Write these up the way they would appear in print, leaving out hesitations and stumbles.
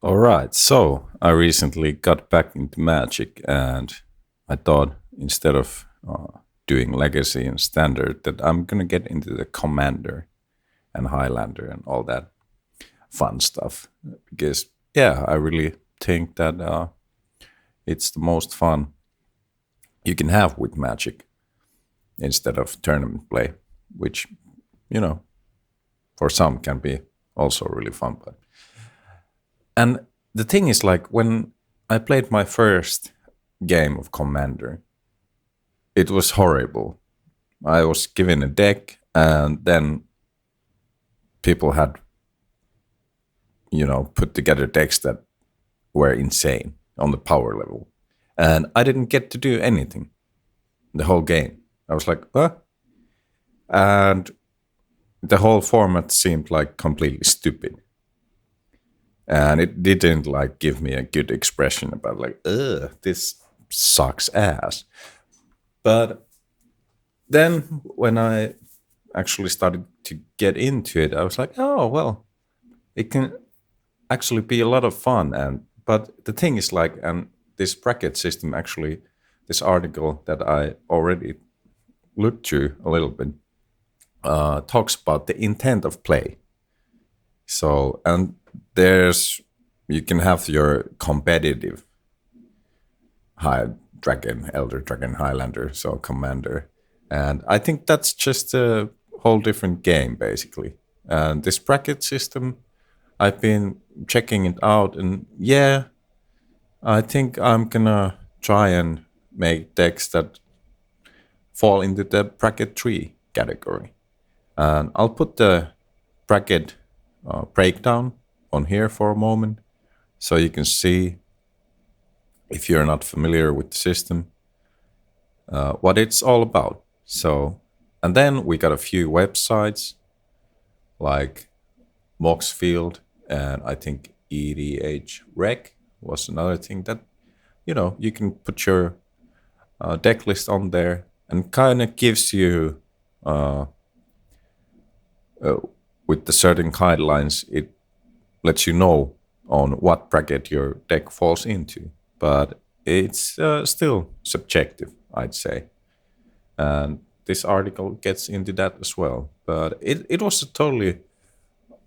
All right, so I recently got back into Magic, and I thought instead of doing Legacy and Standard, that I'm gonna get into the Commander and Highlander and all that fun stuff because yeah, I really think that it's the most fun you can have with Magic instead of tournament play, which you know for some can be also really fun. But and the thing is, like when I played my first game of Commander, it was horrible. I was given a deck, and then people had, put together decks that were insane on the power level. And I didn't get to do anything the whole game. I was like, what? And the whole format seemed like completely stupid. And it didn't like give me a good expression about like, ugh, this sucks ass. But then when I actually started to get into it, I was like, oh well, it can actually be a lot of fun. And but the thing is like, and this bracket system actually, this article that I already looked through a little bit, talks about the intent of play. So and there's you can have your competitive high dragon, elder dragon, highlander, so commander, and I think that's just a whole different game basically. And this bracket system, I've been checking it out, and yeah, I think I'm gonna try and make decks that fall into the bracket 3 category. And I'll put the bracket breakdown on here for a moment so you can see, if you're not familiar with the system, what it's all about. So, and then we got a few websites like Moxfield, and I think EDH Rec was another thing that you can put your deck list on there, and kind of gives you uh, uh, with the certain guidelines, it lets you know on what bracket your deck falls into. But it's still subjective, I'd say. And this article gets into that as well. But it was a totally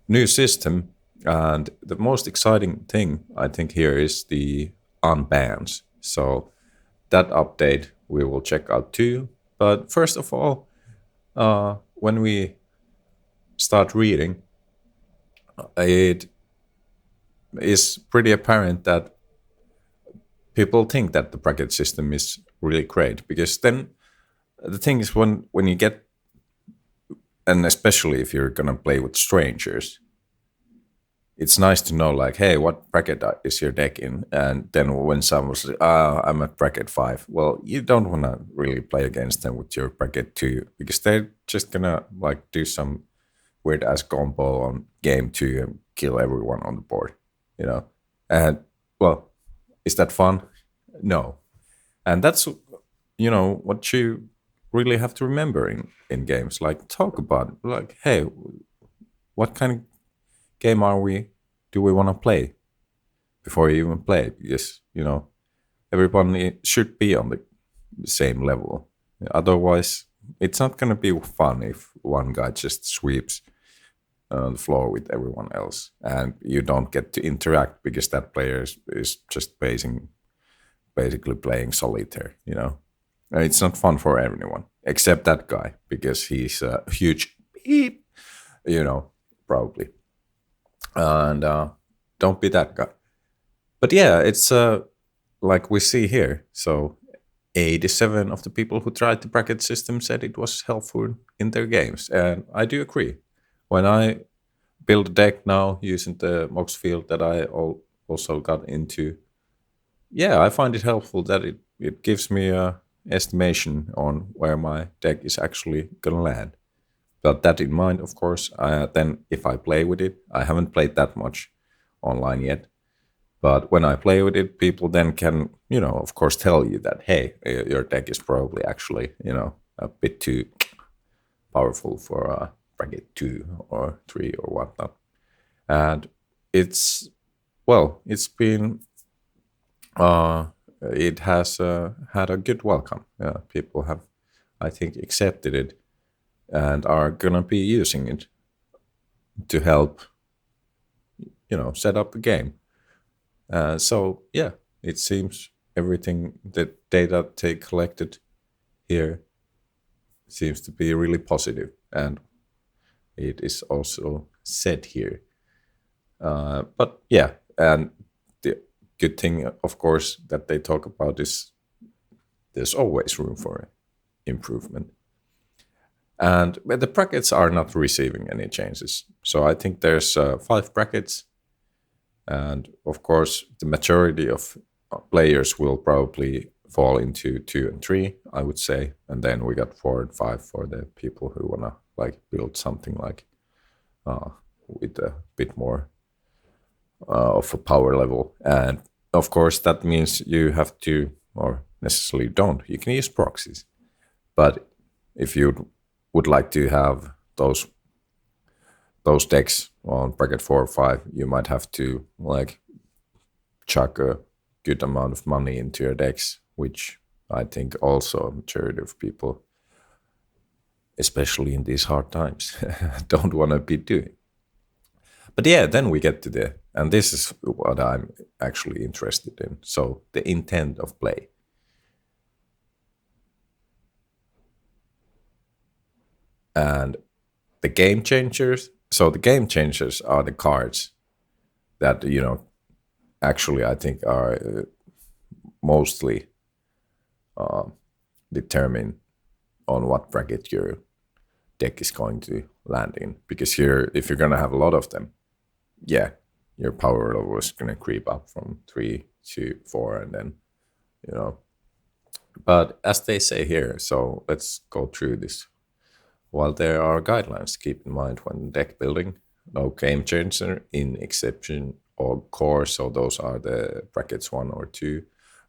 new system. And the most exciting thing, I think, here is the unbans. So that update we will check out too. But first of all, when we start reading, it is pretty apparent that people think that the bracket system is really great, because then the thing is, when you get, and especially if you're gonna play with strangers, it's nice to know like, hey, what bracket is your deck in? And then when someone's like, I'm at bracket 5, well, you don't want to really play against them with your bracket 2, because they're just gonna like do some weird ass combo on game 2 and kill everyone on the board, you know. And well, is that fun? No. And that's what you really have to remember in games. Like, talk about it. Like, hey, what kind of game are we do we want to play before you even play? Because everyone should be on the same level. Otherwise, it's not going to be fun if one guy just sweeps the floor with everyone else, and you don't get to interact because that player is just basically playing solitaire. It's not fun for everyone except that guy, because he's a huge beep, probably. And don't be that guy. But yeah, it's like we see here. So 87 of the people who tried the bracket system said it was helpful in their games, and I do agree. When I build a deck now using the Mox field that I also got into, yeah, I find it helpful that it gives me a estimation on where my deck is actually gonna land. But that in mind, of course, then if I play with it, I haven't played that much online yet. But when I play with it, people then can, of course, tell you that, hey, your deck is probably actually, a bit too powerful for bracket 2 or 3 or whatnot. And it's well, it's been uh, it has had a good welcome. People have, I think, accepted it and are gonna be using it to help, set up a game. So yeah, it seems everything the data they collected here seems to be really positive, and it is also said here. But yeah, and the good thing, of course, that they talk about is there's always room for improvement. And but the brackets are not receiving any changes. So I think there's 5 brackets, and of course, the majority of players will probably fall into 2 and 3, I would say, and then we got 4 and 5 for the people who wanna like build something like uh, with a bit more of a power level. And of course, that means you have to, or necessarily don't, you can use proxies. But if you would like to have those decks on bracket 4 or 5, you might have to like chuck a good amount of money into your decks, which I think also a majority of people, especially in these hard times, don't want to be doing. But yeah, then we get to and this is what I'm actually interested in. So the intent of play. And the game changers. So the game changers are the cards that, actually I think are mostly determine on what bracket your deck is going to land in. Because here, if you're going to have a lot of them, yeah, your power level is going to creep up from 3 to 4, and then, you know. But as they say here, so let's go through this. While there are guidelines, keep in mind when deck building, no game changer in exception or core, so those are the brackets 1 or 2.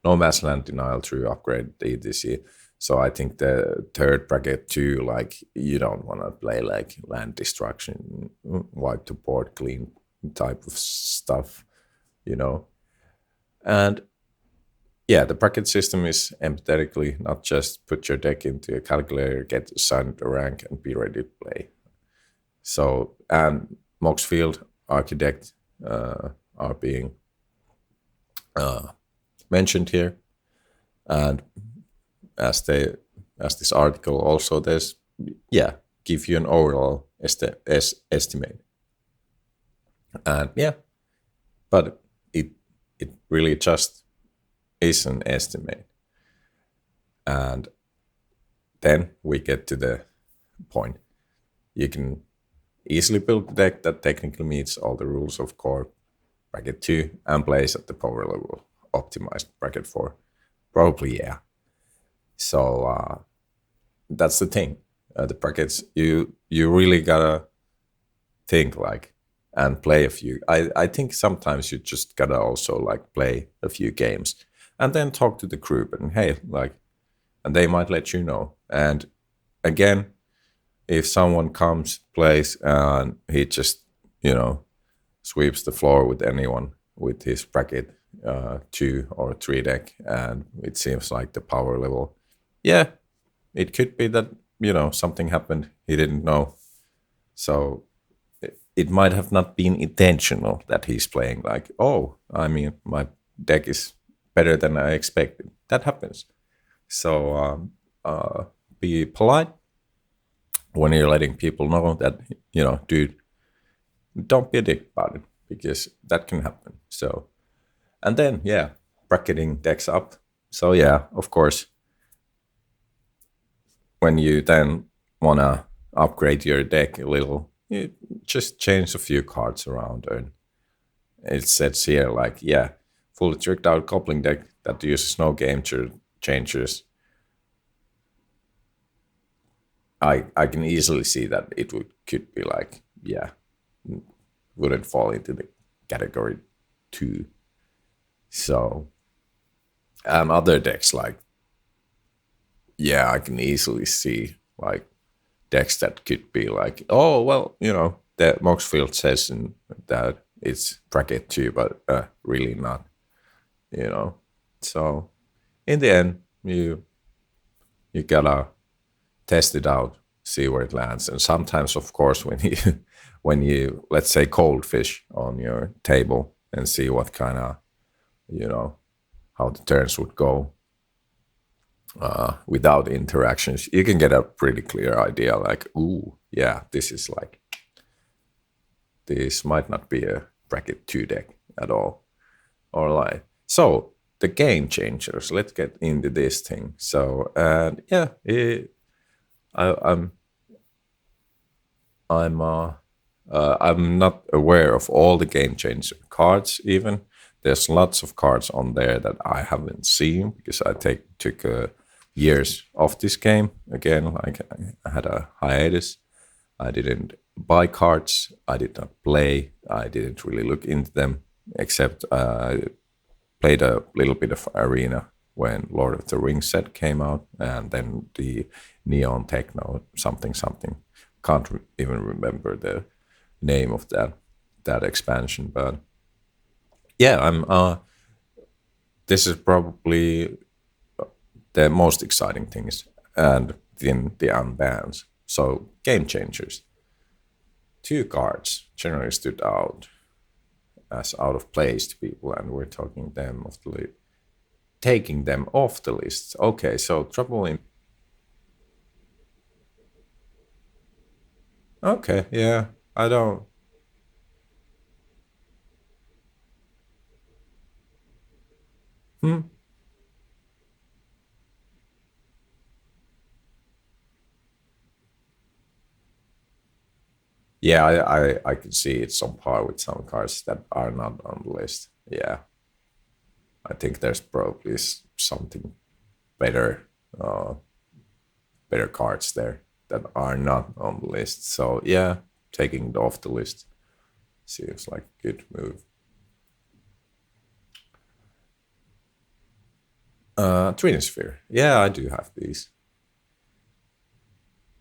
No mass land denial through upgrade etc. So I think the third bracket 2, like you don't want to play like land destruction, wipe the board clean type of stuff, you know. And yeah, the bracket system is empathetically not just put your deck into a calculator, get assigned a rank, and be ready to play. So, and Moxfield Architect are being mentioned here, and as this article also there's give you an overall estimate, and yeah, but it really just is an estimate. And then we get to the point. You can easily build a deck that technically meets all the rules of core bracket 2 and plays at the power level optimized bracket 4. Probably, yeah. So that's the thing. The brackets, you really gotta think like and play a few. I think sometimes you just gotta also like play a few games and then talk to the group and hey, like, and they might let you know. And again, if someone comes, plays, and he just, sweeps the floor with anyone with his bracket 2 or 3 deck, and it seems like the power level, yeah, it could be that, something happened he didn't know. So it might have not been intentional that he's playing like, oh, I mean, my deck is better than I expected. That happens. So be polite when you're letting people know that, dude, don't be a dick about it because that can happen. So, and then, yeah, bracketing decks up. So, yeah, of course, when you then want to upgrade your deck a little, you just change a few cards around. And it says here, like, yeah, fully tricked out coupling deck that uses no game changers. I can easily see that it could be like, yeah, wouldn't fall into the category 2. So, and other decks like, yeah, I can easily see like decks that could be like, oh well, that Moxfield says that it's bracket 2, but really not, you know. So in the end, you gotta test it out, see where it lands. And sometimes, of course, when you when you, let's say, cold fish on your table and see what kind of, you know, how the turns would go without interactions, you can get a pretty clear idea. Like, ooh, yeah, this might not be a bracket 2 deck at all. All right. So the game changers. Let's get into this thing. So yeah, I, I'm I'm not aware of all the game changer cards. Even there's lots of cards on there that I haven't seen because I took years off this game. Again, like I had a hiatus. I didn't buy cards. I did not play. I didn't really look into them, except played a little bit of Arena when Lord of the Rings set came out, and then the Neon Techno something something. Can't even remember the name of that expansion, but yeah, I'm. This is probably the most exciting things, and then the unbans. So game changers. Two cards generally stood out as out of place to people, and we're talking them off the list, taking them off the list. Okay, so trouble in. Okay, yeah, I don't. Hmm. Yeah, I can see it's on par with some cards that are not on the list. Yeah, I think there's probably something better, uh, better cards there that are not on the list. So yeah, taking it off the list seems like a good move. Trinosphere. Yeah, I do have these.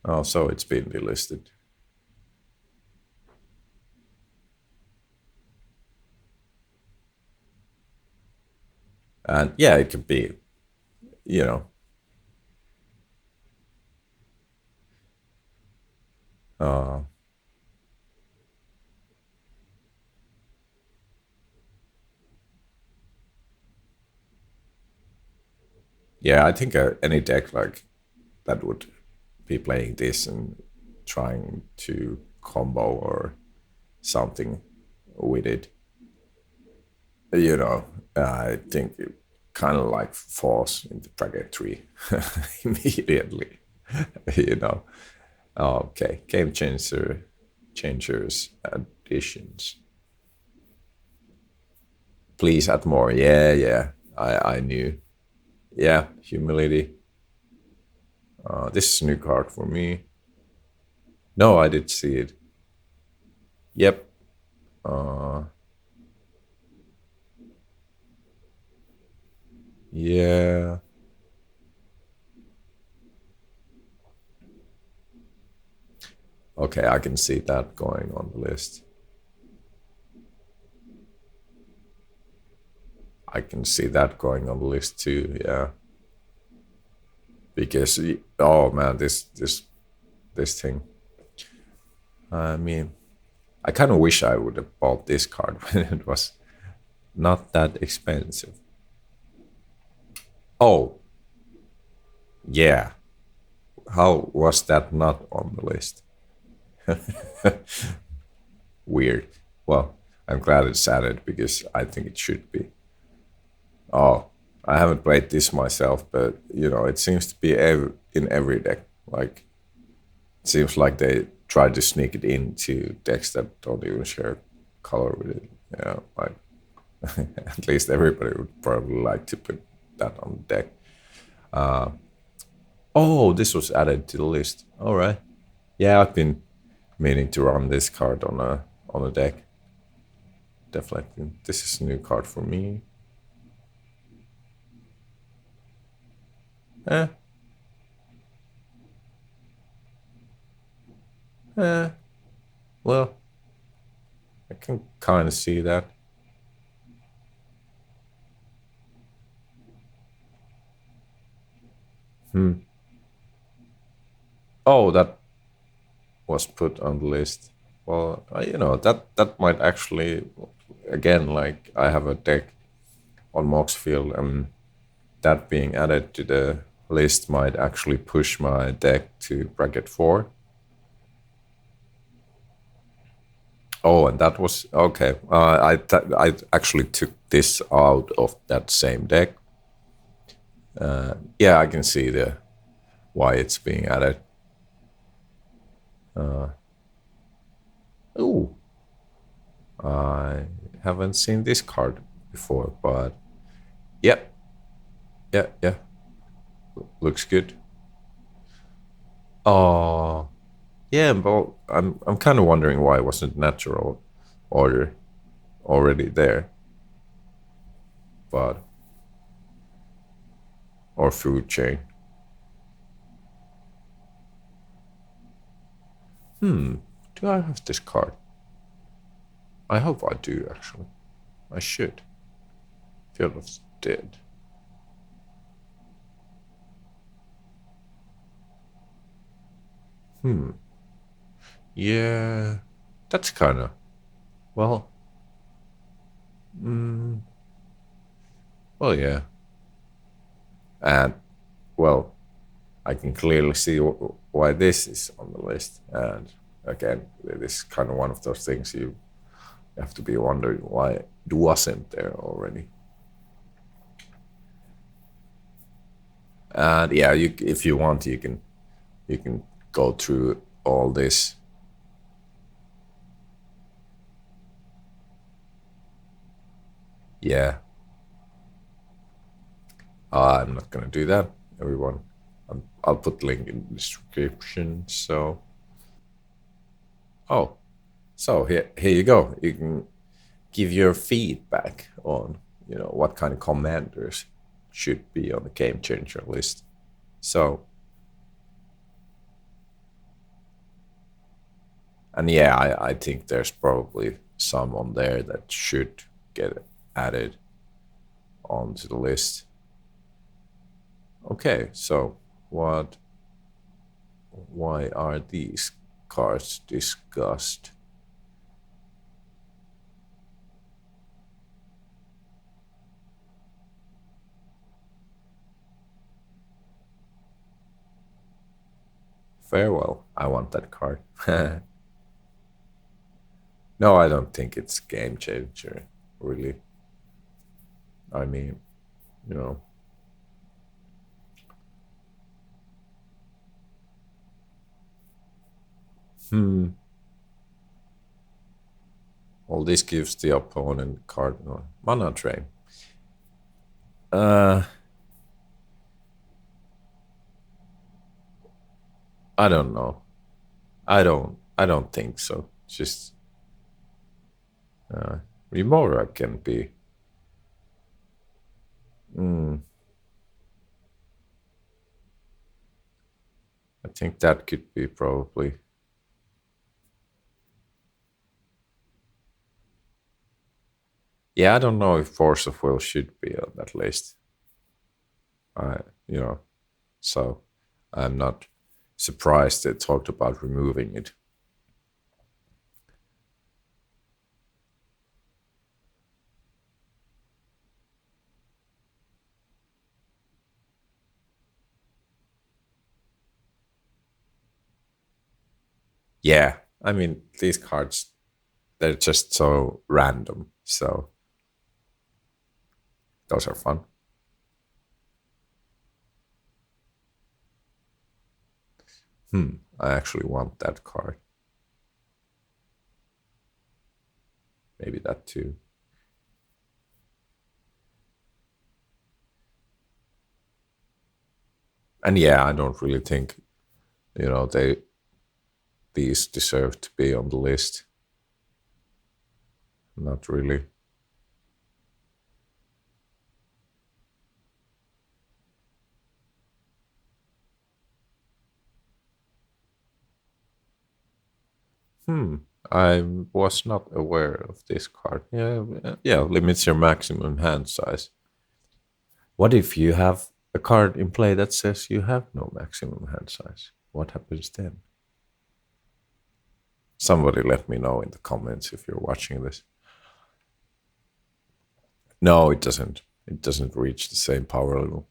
Oh, so it's been delisted. And yeah, it could be, you know, uh, yeah, I think any deck like that would be playing this and trying to combo or something with it, you know, I think it kind of like falls into bracket 3 immediately, you know. Okay, changers, additions. Please add more. Yeah, yeah. I knew. Yeah, humility. This is a new card for me. No, I did see it. Yep. Uh, yeah. Okay, I can see that going on the list. I can see that going on the list too. Yeah, because oh man, this thing. I mean, I kind of wish I would have bought this card when it was not that expensive. Oh yeah, how was that not on the list? Weird. Well, I'm glad it's added because I think it should be. Oh, I haven't played this myself, but you know, it seems to be in every deck. Like, it seems like they try to sneak it into decks that don't even share color with it. Yeah, like at least everybody would probably like to put that on the deck. Oh, this was added to the list. All right. Yeah, I've been meaning to run this card on a deck. Definitely, this is a new card for me. Eh, eh. Well, I can kind of see that. Hmm. Oh, that was put on the list. Well, that might actually, again, like I have a deck on Moxfield, and that being added to the list might actually push my deck to bracket 4. Oh, and that was okay. I actually took this out of that same deck. Yeah, I can see the why it's being added. Ooh, I haven't seen this card before, but yeah, yeah, yeah, looks good. Oh, yeah, but I'm kind of wondering why it wasn't natural order already there, but or food chain. Do I have this card? I hope I do actually. I should. Field of Dead. Yeah, that's kind of well. Well, yeah, and well, I can clearly see why this is on the list. And again, this is kind of one of those things you have to be wondering why it wasn't there already. And yeah, if you want, you can go through all this. Yeah, I'm not gonna do that, everyone. I'll put link in the description. So, oh, so here you go. You can give your feedback on what kind of commanders should be on the game changer list. So, and yeah, I think there's probably some on there that should get added onto the list. Okay, so what? Why are these cards discussed? Farewell. I want that card. No, I don't think it's game changer. Really. I mean, you know, all this gives the opponent card no, mana drain. Uh, I don't know. I don't think so. Just Remora can be. I think that could be probably. Yeah, I don't know if Force of Will should be on that list. I, you know, so I'm not surprised they talked about removing it. Yeah, I mean these cards, they're just so random. So those are fun. I actually want that card. Maybe that too. And yeah, I don't really think they these deserve to be on the list. Not really. Hmm. I was not aware of this card. Yeah, yeah, limits your maximum hand size. What if you have a card in play that says you have no maximum hand size? What happens then? Somebody let me know in the comments if you're watching this. No, it doesn't. It doesn't reach the same power level.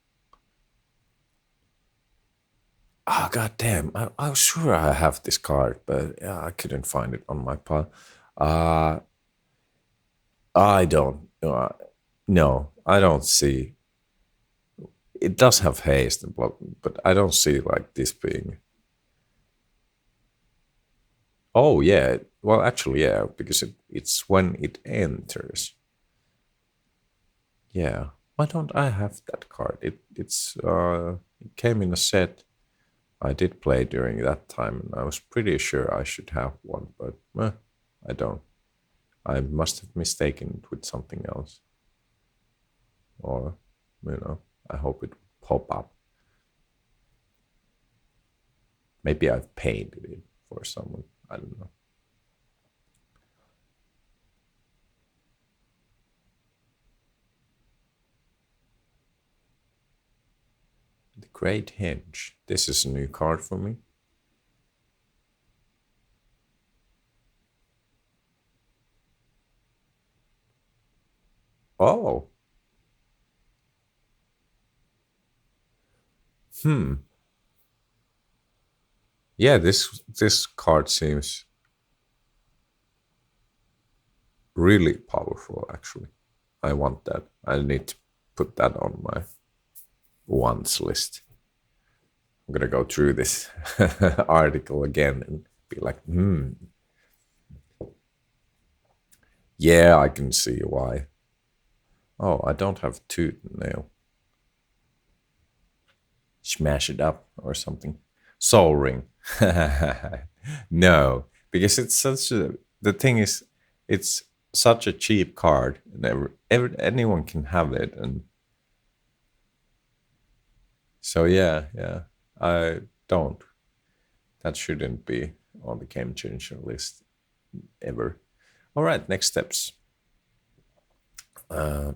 Ah, god damn. I was sure I have this card, but yeah, I couldn't find it on my pile. Uh, I don't. No, I don't see. It does have haste and block, but I don't see like this being. Oh yeah, well actually yeah, because it's when it enters. Yeah, why don't I have that card? It came in a set. I did play during that time, and I was pretty sure I should have one, but I don't. I must have mistaken it with something else, or I hope it will pop up. Maybe I've paid it for someone. I don't know. The Great Hinge. This is a new card for me. Oh, hmm. Yeah, this card seems really powerful. Actually, I want that. I need to put that on my wants list. I'm gonna go through this article again and be like, yeah, I can see why. Oh, I don't have tooth nail. Smash it up or something. Soul ring. No, because it's such a. The thing is, it's such a cheap card, and anyone can have it, and so yeah, yeah. I don't. That shouldn't be on the game changer list ever. All right, next steps. Uh,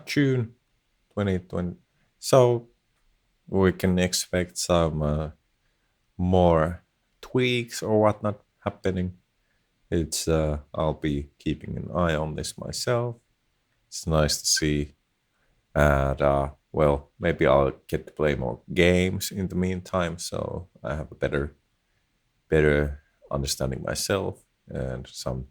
June 2020. So we can expect some more tweaks or whatnot happening. It's I'll be keeping an eye on this myself. It's nice to see, and well, maybe I'll get to play more games in the meantime, so I have a better understanding myself and some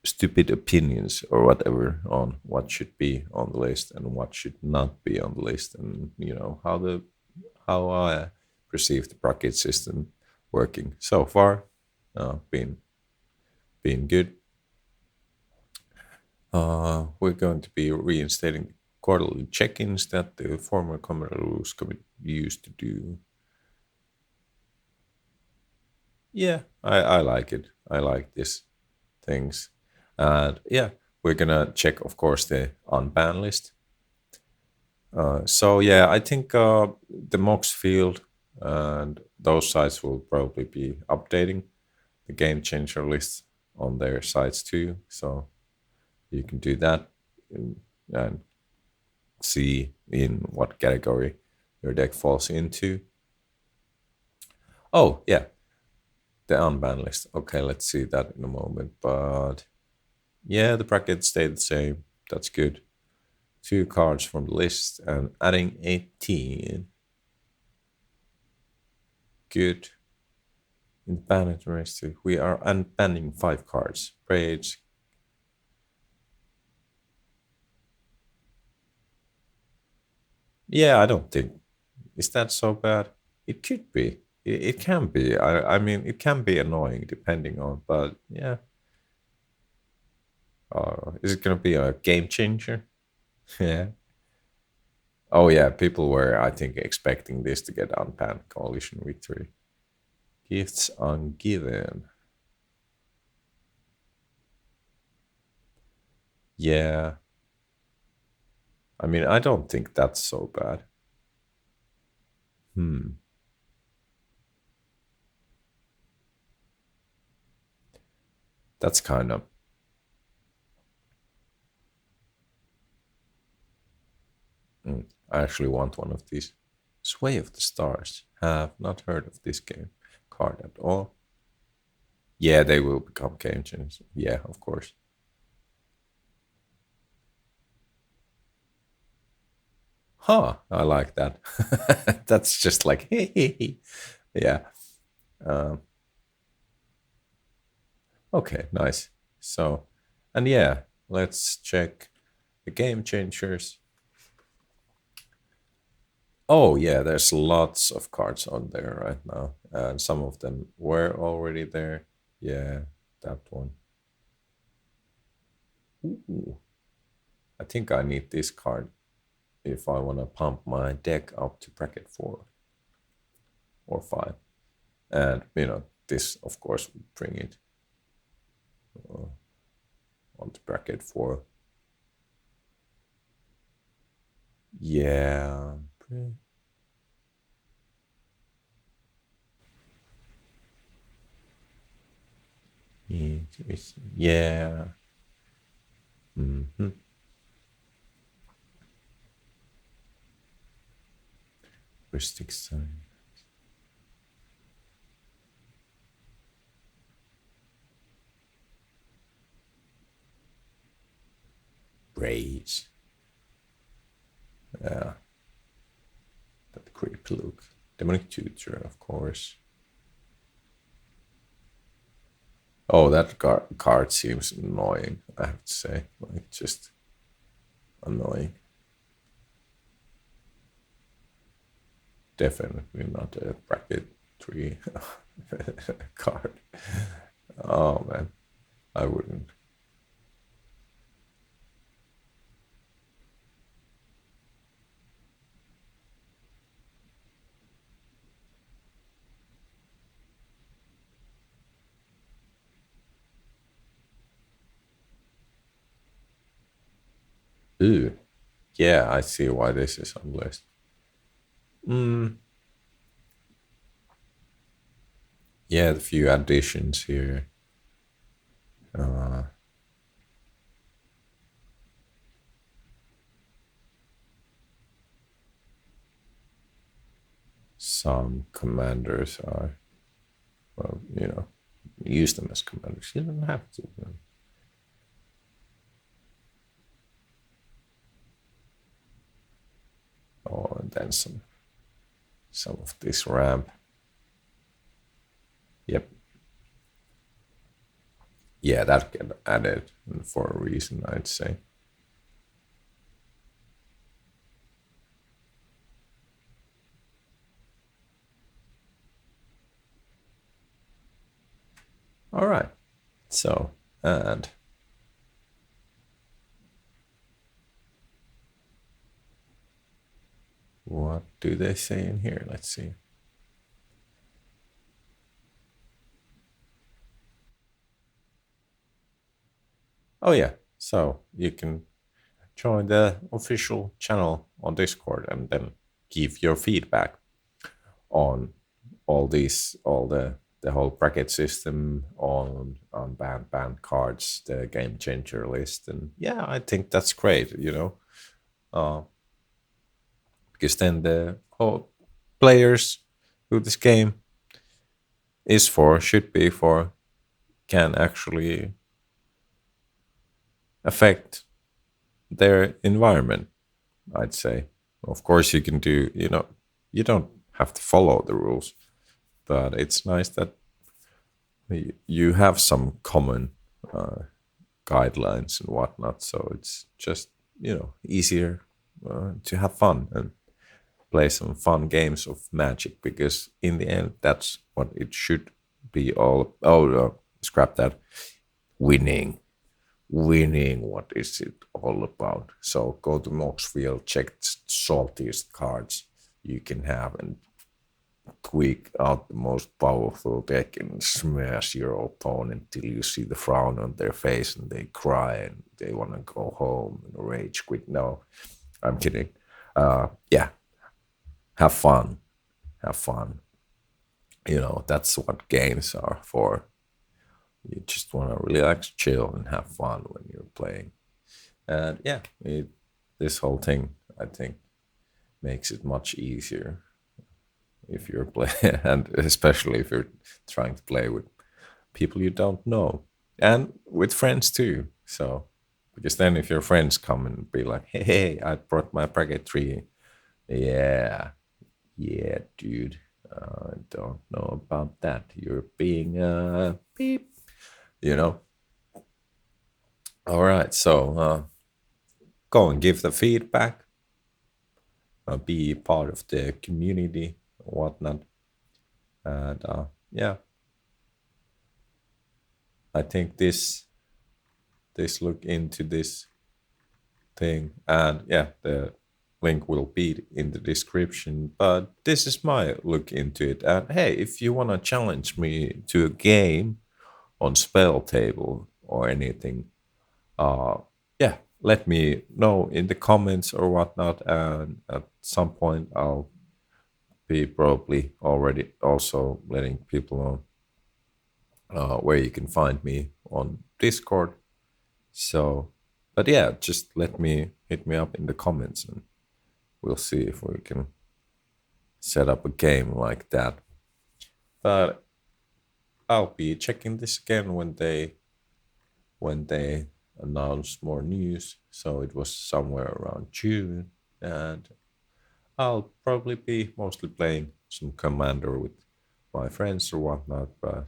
stupid opinions or whatever on what should be on the list and what should not be on the list, and how I perceive the bracket system working so far. Been good. We're going to be reinstating quarterly check-ins that the former Commodore Rules Committee used to do. Yeah, I like it. I like these things. And yeah, we're gonna check, of course, the unbanned list. So yeah, I think the Mox field and those sites will probably be updating the game changer list on their sites too. So you can do that and see in what category your deck falls into. Oh yeah, the unbanned list. Okay, let's see that in a moment. But yeah, the brackets stay the same. That's good. Two cards from the list and adding 18. Good. In the banned register, we are unbanning 5 cards. Rage. Yeah, I don't think. Is that so bad? It could be. It can be. I mean, it can be annoying depending on, but yeah. Is it going to be a game changer? Yeah. Oh, yeah. People were, I think, expecting this to get unbanned coalition victory. Gifts ungiven. Yeah. I mean, I don't think that's so bad. Hmm. That's kind of. I actually want one of these. Sway of the Stars. Have not heard of this game card at all. Yeah, they will become game changers. Yeah, of course. Huh. I like that. That's just like, hey. Yeah. Um, okay, nice. So, and yeah, let's check the game changers. Oh, yeah, there's lots of cards on there right now. And some of them were already there. Yeah, that one. Ooh, I think I need this card if I want to pump my deck up to bracket 4 or 5. And, this, of course, would bring it onto bracket 4. Yeah. Yeah. Hmm. Rustic sign. Rage. Yeah. That creepy look. Demonic Tutor, of course. Oh, that card seems annoying, I have to say. Like, just annoying. Definitely not a bracket 3 card. Oh, man. I wouldn't. Ooh. Yeah, I see why this is on the list. Mm, yeah, the few additions here. Uh, some commanders are, well, use them as commanders. You don't have to. Oh, and then some of this ramp. Yep. Yeah, that get added for a reason, I'd say. All right. So, and what do they say in here? Let's see. Oh, yeah. So you can join the official channel on Discord and then give your feedback on all the whole bracket system on banned cards, the game changer list, and yeah, I think that's great. Uh, because then the whole players who this game is for, should be for, can actually affect their environment, I'd say. Of course, you can do, you don't have to follow the rules, but it's nice that you have some common uh, guidelines and whatnot. So it's just, easier to have fun and play some fun games of Magic, because in the end, that's what it should be all. Oh, no, scrap that. Winning. Winning. What is it all about? So go to Moxfield, check the saltiest cards you can have, and tweak out the most powerful deck and smash your opponent till you see the frown on their face and they cry and they want to go home and rage quit. No, I'm kidding. Yeah, have fun. have fun. You know, that's what games are for. You just want to relax, chill, and have fun when you're playing. And yeah, this whole thing, I think, makes it much easier if you're playing, and especially if you're trying to play with people you don't know, and with friends too. So, because then if your friends come and be like, "Hey, I brought my bracket tree," yeah, yeah, dude, I don't know about that. You're being beep, you know. All right, so go and give the feedback, be part of the community, whatnot, and yeah, I think this look into this thing, and yeah, the link will be in the description. But this is my look into it, and hey, if you want to challenge me to a game on spell table or anything, uh yeah, let me know in the comments or whatnot, and at some point I'll be probably already also letting people know where you can find me on Discord. So, but yeah, just let me hit me up in the comments, and we'll see if we can set up a game like that. But I'll be checking this again when they announce more news. So it was somewhere around June, and I'll probably be mostly playing some Commander with my friends or whatnot. But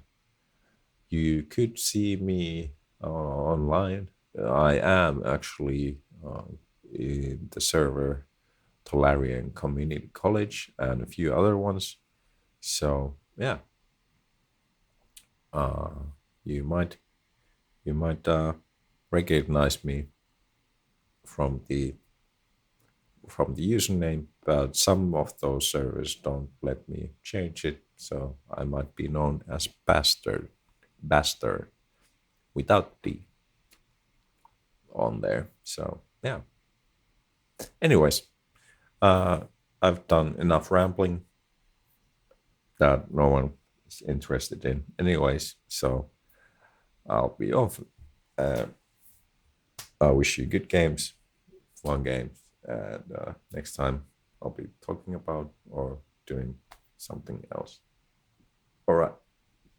you could see me online. I am actually in the server Tolarian Community College and a few other ones. So yeah, uh, you might recognize me from the username, but some of those servers don't let me change it, so I might be known as Bastard without the on there. So yeah. Anyways, uh, I've done enough rambling that no one is interested in. Anyways, so I'll be off. Uh, I wish you good games, fun games, and next time I'll be talking about or doing something else. All right.